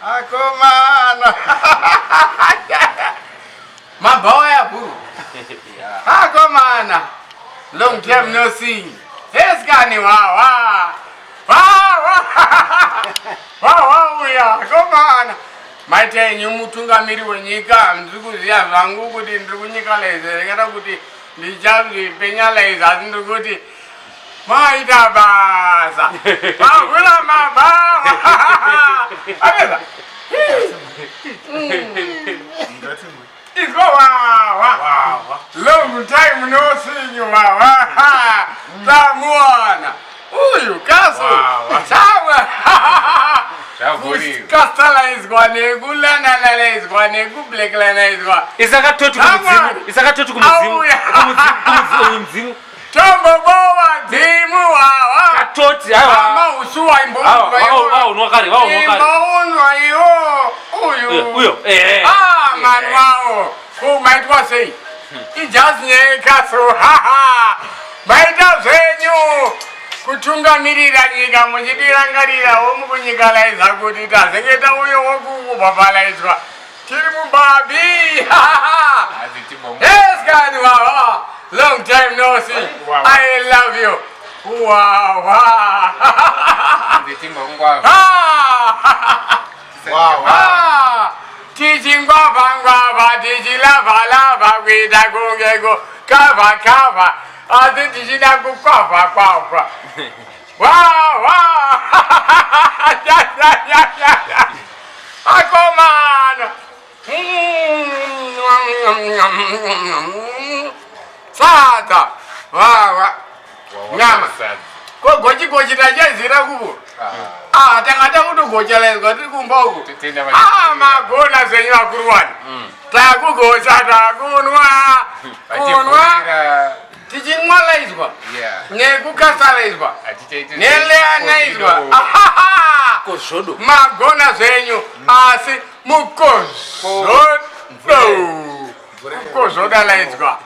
Akomana. Maboya boo. Akomana. Long time no see. Yes, Gani, wow. Wow, yeah. Akomana. Maite nyumutungamiri wenyika mzikuziya zangu kuti ndiri kunyika leze rekera kuti ndichazi penyalaiza ndikuti maita basa makula mabaa akeza It's wow. Long time no see you, wow. Tamuana. Uyu kaso. Sawa. Kastala is gone, gulana la is gone, gublek lana is gone. Isakatotu kumzimu. Isakatotu kumzimu. Kumzimu. Tombo bowa zimu wa. Katoti hawa. Ama usuwa imbo. Wao nwakari. Imbo yo. Uyo. Man wow. Who might was say? He just nye kaso. Maita zenyu. Kutunga mirira nyika muchidirangarira womukunyikalaiza kuti tazengeta uyo wokukubhabhalaizwa tiri mubabi. Yes, God, wow. Long time no see. I love you. Wow. Tichingwava, tichilava, kwita kungeko, kava. Adi tichida kukwafa. Wow. Yeah. Akomana. Sata. Wow. Nyama. Gochi tajazira kubo. Tangata kutogocha tiri kumba uko. Magona zenyu akuruwani. Takugocha takunwa. Tichimwalaizwa. Nekukasalaizwa. Neleanaizwa. Kozodo. Magona zenyu asi mukozodo. Mukozodalaizwa.